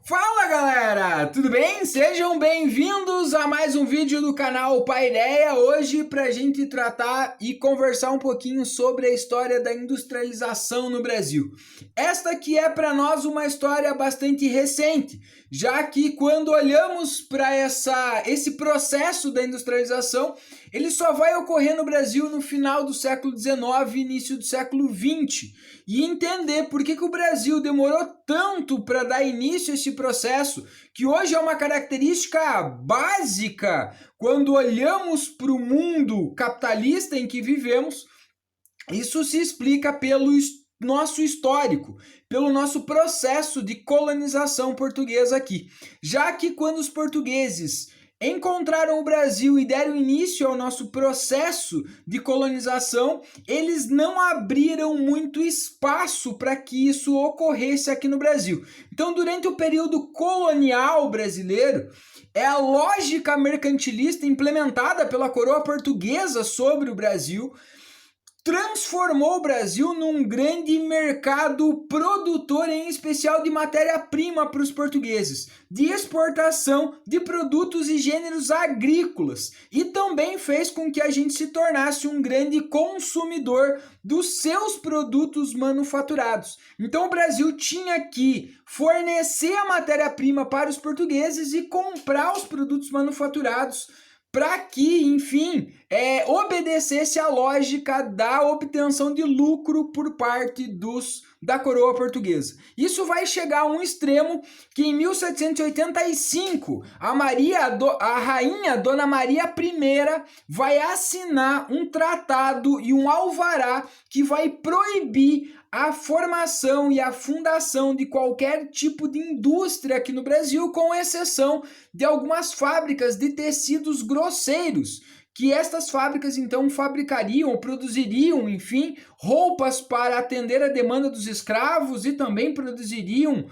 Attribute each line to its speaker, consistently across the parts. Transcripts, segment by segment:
Speaker 1: Fala galera, tudo bem? Sejam bem-vindos a mais um vídeo do canal Paideia. Hoje pra gente tratar e conversar um pouquinho sobre a história da industrialização no Brasil. Esta aqui é para nós uma história bastante recente, já que quando olhamos para esse processo da industrialização, ele só vai ocorrer no Brasil no final do século XIX e início do século XX. E entender por que o Brasil demorou tanto para dar início a esse processo, que hoje é uma característica básica quando olhamos para o mundo capitalista em que vivemos. Isso se explica pelo nosso histórico, pelo nosso processo de colonização portuguesa aqui. Já que quando os portugueses encontraram o Brasil e deram início ao nosso processo de colonização, eles não abriram muito espaço para que isso ocorresse aqui no Brasil. Então, durante o período colonial brasileiro, a lógica mercantilista implementada pela coroa portuguesa sobre o Brasil transformou o Brasil num grande mercado produtor, em especial de matéria-prima para os portugueses, de exportação de produtos e gêneros agrícolas, e também fez com que a gente se tornasse um grande consumidor dos seus produtos manufaturados. Então o Brasil tinha que fornecer a matéria-prima para os portugueses e comprar os produtos manufaturados para que, enfim, obedecesse à lógica da obtenção de lucro por parte da coroa portuguesa. Isso vai chegar a um extremo que em 1785 a rainha Dona Maria I vai assinar um tratado e um alvará que vai proibir a formação e a fundação de qualquer tipo de indústria aqui no Brasil, com exceção de algumas fábricas de tecidos grosseiros, que estas fábricas então fabricariam ou produziriam, enfim, roupas para atender a demanda dos escravos e também produziriam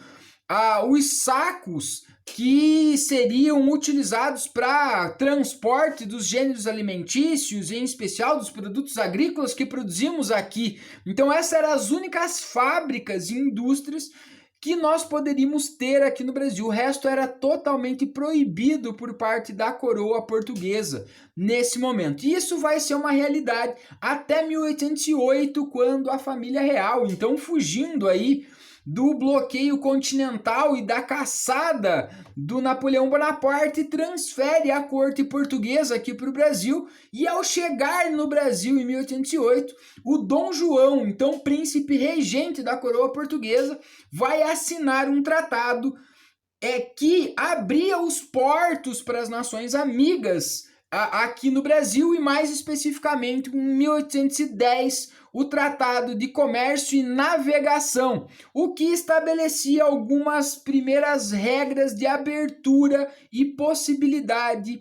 Speaker 1: os sacos que seriam utilizados para transporte dos gêneros alimentícios, em especial dos produtos agrícolas que produzimos aqui. Então essas eram as únicas fábricas e indústrias que nós poderíamos ter aqui no Brasil. O resto era totalmente proibido por parte da coroa portuguesa nesse momento. E isso vai ser uma realidade até 1808, quando a família real, então fugindo aí do bloqueio continental e da caçada do Napoleão Bonaparte, transfere a corte portuguesa aqui para o Brasil, e ao chegar no Brasil em 1808, o Dom João, então príncipe regente da coroa portuguesa, vai assinar um tratado que abria os portos para as nações amigas aqui no Brasil, e mais especificamente em 1810, o Tratado de Comércio e Navegação, o que estabelecia algumas primeiras regras de abertura e possibilidade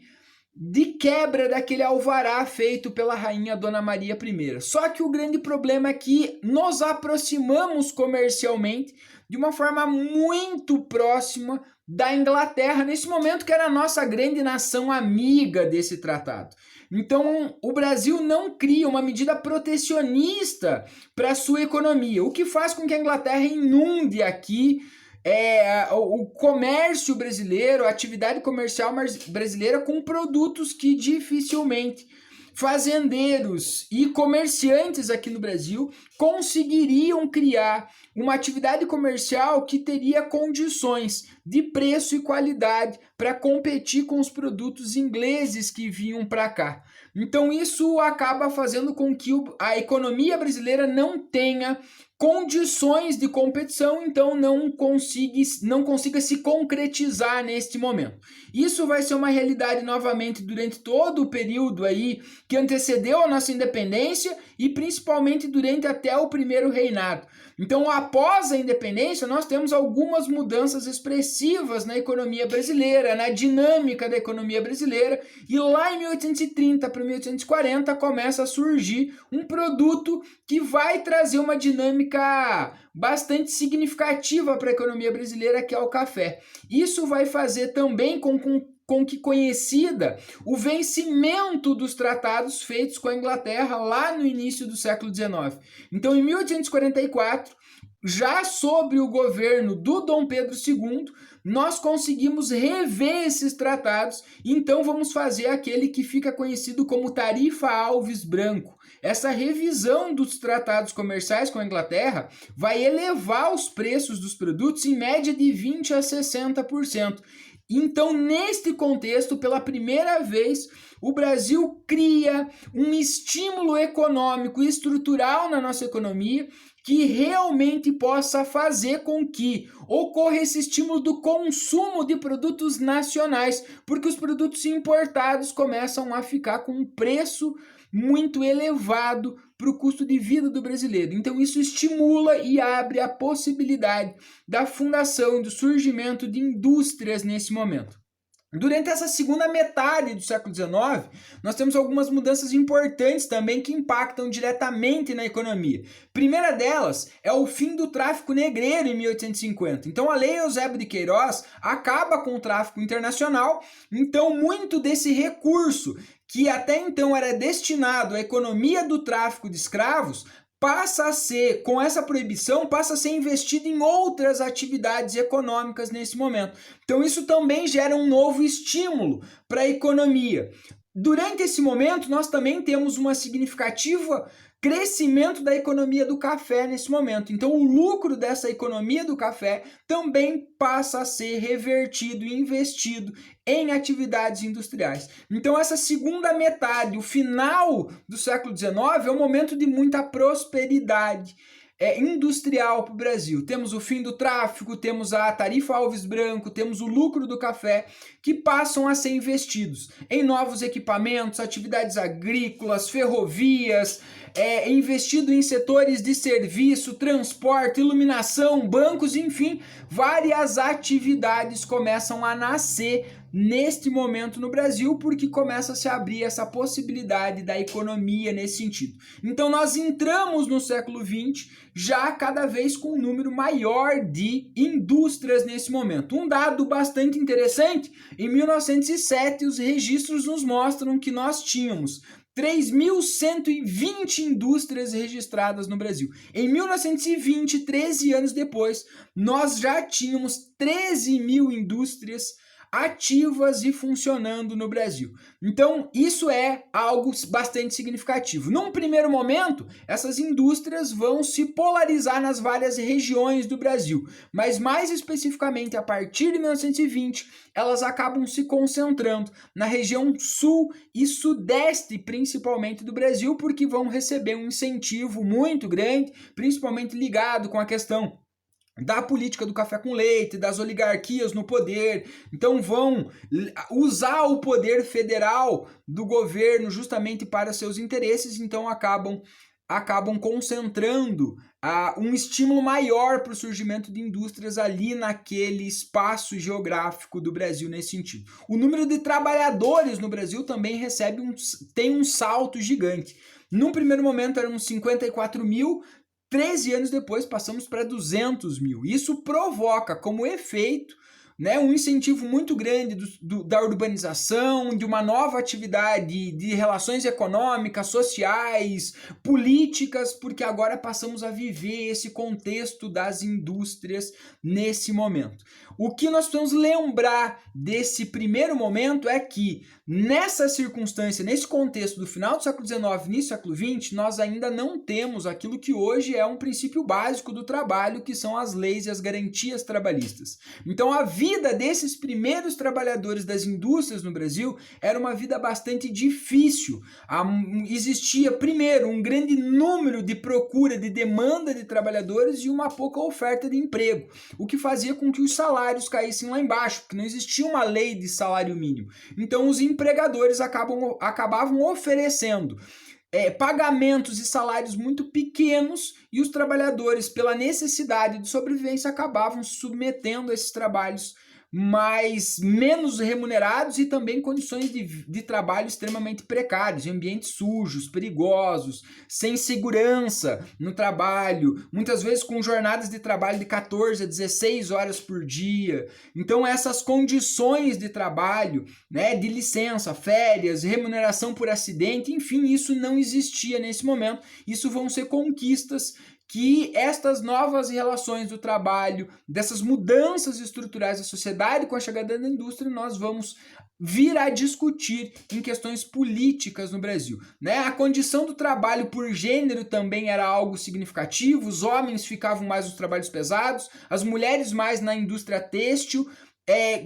Speaker 1: de quebra daquele alvará feito pela rainha Dona Maria I. Só que o grande problema é que nos aproximamos comercialmente de uma forma muito próxima da Inglaterra, nesse momento, que era a nossa grande nação amiga desse tratado. Então, o Brasil não cria uma medida protecionista para a sua economia, o que faz com que a Inglaterra inunde aqui o comércio brasileiro, a atividade comercial brasileira, com produtos que dificilmente fazendeiros e comerciantes aqui no Brasil conseguiriam criar uma atividade comercial que teria condições de preço e qualidade para competir com os produtos ingleses que vinham para cá. Então isso acaba fazendo com que a economia brasileira não tenha condições de competição, então não consiga se concretizar neste momento. Isso vai ser uma realidade novamente durante todo o período aí que antecedeu a nossa independência, e principalmente durante até o primeiro reinado. Então, após a independência, nós temos algumas mudanças expressivas na economia brasileira, na dinâmica da economia brasileira, e lá em 1830 para 1840 começa a surgir um produto que vai trazer uma dinâmica bastante significativa para a economia brasileira, que é o café. Isso vai fazer também com que coincida o vencimento dos tratados feitos com a Inglaterra lá no início do século XIX. Então, em 1844, já sobre o governo do Dom Pedro II, nós conseguimos rever esses tratados, então vamos fazer aquele que fica conhecido como Tarifa Alves Branco. Essa revisão dos tratados comerciais com a Inglaterra vai elevar os preços dos produtos em média de 20% a 60%. Então, neste contexto, pela primeira vez, o Brasil cria um estímulo econômico e estrutural na nossa economia que realmente possa fazer com que ocorra esse estímulo do consumo de produtos nacionais, porque os produtos importados começam a ficar com um preço muito elevado para o custo de vida do brasileiro. Então isso estimula e abre a possibilidade da fundação e do surgimento de indústrias nesse momento. Durante essa segunda metade do século XIX, nós temos algumas mudanças importantes também que impactam diretamente na economia. Primeira delas é o fim do tráfico negreiro em 1850. Então a Lei Eusébio de Queiroz acaba com o tráfico internacional, então muito desse recurso que até então era destinado à economia do tráfico de escravos, passa a ser, com essa proibição, passa a ser investido em outras atividades econômicas nesse momento. Então isso também gera um novo estímulo para a economia. Durante esse momento, nós também temos uma significativa crescimento da economia do café nesse momento. Então o lucro dessa economia do café também passa a ser revertido e investido em atividades industriais. Então essa segunda metade, o final do século XIX, é um momento de muita prosperidade industrial para o Brasil. Temos o fim do tráfico, temos a Tarifa Alves Branco, temos o lucro do café, que passam a ser investidos em novos equipamentos, atividades agrícolas, ferrovias, investido em setores de serviço, transporte, iluminação, bancos, enfim, várias atividades começam a nascer neste momento no Brasil, porque começa a se abrir essa possibilidade da economia nesse sentido. Então nós entramos no século XX já cada vez com um número maior de indústrias nesse momento. Um dado bastante interessante, em 1907 os registros nos mostram que nós tínhamos 3.120 indústrias registradas no Brasil. Em 1920, 13 anos depois, nós já tínhamos 13.000 indústrias ativas e funcionando no Brasil. Então, isso é algo bastante significativo. Num primeiro momento, essas indústrias vão se polarizar nas várias regiões do Brasil, mas mais especificamente a partir de 1920, elas acabam se concentrando na região sul e sudeste, principalmente do Brasil, porque vão receber um incentivo muito grande, principalmente ligado com a questão da política do café com leite, das oligarquias no poder. Então vão usar o poder federal do governo justamente para seus interesses, então acabam concentrando um estímulo maior para o surgimento de indústrias ali naquele espaço geográfico do Brasil nesse sentido. O número de trabalhadores no Brasil também tem um salto gigante. Num primeiro momento eram 54 mil, 13 anos depois passamos para 200 mil. Isso provoca como efeito um incentivo muito grande da urbanização, de uma nova atividade de relações econômicas, sociais, políticas, porque agora passamos a viver esse contexto das indústrias nesse momento. O que nós precisamos lembrar desse primeiro momento é que nessa circunstância, nesse contexto do final do século XIX, início do século XX, nós ainda não temos aquilo que hoje é um princípio básico do trabalho, que são as leis e as garantias trabalhistas. Então a vida desses primeiros trabalhadores das indústrias no Brasil era uma vida bastante difícil. Existia, primeiro, um grande número de procura, de demanda de trabalhadores e uma pouca oferta de emprego, o que fazia com que os salários caíssem lá embaixo, porque não existia uma lei de salário mínimo. Então os empregadores acabavam oferecendo pagamentos e salários muito pequenos, e os trabalhadores, pela necessidade de sobrevivência, acabavam se submetendo a esses trabalhos menos remunerados e também condições de trabalho extremamente precários, em ambientes sujos, perigosos, sem segurança no trabalho, muitas vezes com jornadas de trabalho de 14 a 16 horas por dia. Então essas condições de trabalho, de licença, férias, remuneração por acidente, enfim, isso não existia nesse momento. Isso vão ser conquistas que estas novas relações do trabalho, dessas mudanças estruturais da sociedade com a chegada da indústria, nós vamos vir a discutir em questões políticas no Brasil, né? A condição do trabalho por gênero também era algo significativo, os homens ficavam mais nos trabalhos pesados, as mulheres mais na indústria têxtil,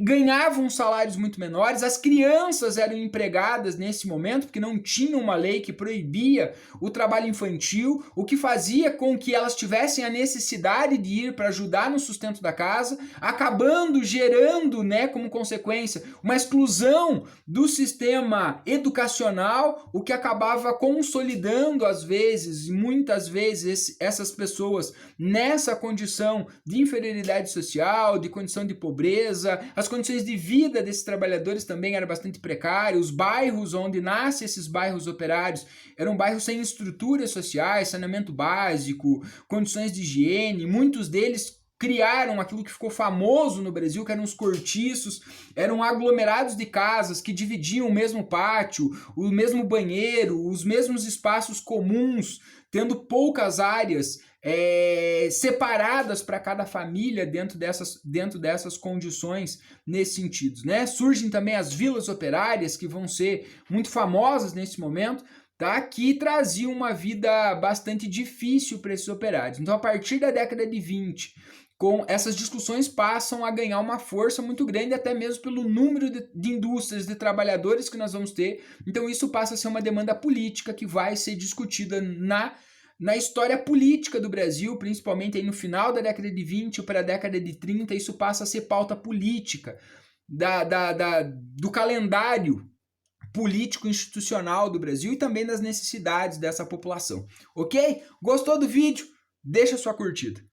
Speaker 1: ganhavam salários muito menores, as crianças eram empregadas nesse momento, porque não tinha uma lei que proibia o trabalho infantil, o que fazia com que elas tivessem a necessidade de ir para ajudar no sustento da casa, acabando gerando, né, como consequência, uma exclusão do sistema educacional, o que acabava consolidando, às vezes, muitas vezes, essas pessoas nessa condição de inferioridade social, de condição de pobreza. As condições de vida desses trabalhadores também eram bastante precárias, os bairros onde nascem esses bairros operários eram bairros sem estruturas sociais, saneamento básico, condições de higiene, muitos deles criaram aquilo que ficou famoso no Brasil, que eram os cortiços, eram aglomerados de casas que dividiam o mesmo pátio, o mesmo banheiro, os mesmos espaços comuns, tendo poucas áreas separadas para cada família dentro dessas condições nesse sentido, né? Surgem também as vilas operárias, que vão ser muito famosas nesse momento, tá? Que traziam uma vida bastante difícil para esses operários. Então, a partir da década de 20, com essas discussões passam a ganhar uma força muito grande, até mesmo pelo número de indústrias, de trabalhadores que nós vamos ter. Então, isso passa a ser uma demanda política que vai ser discutida na história política do Brasil, principalmente aí no final da década de 20 para a década de 30, isso passa a ser pauta política do calendário político institucional do Brasil e também das necessidades dessa população. Ok? Gostou do vídeo? Deixa sua curtida.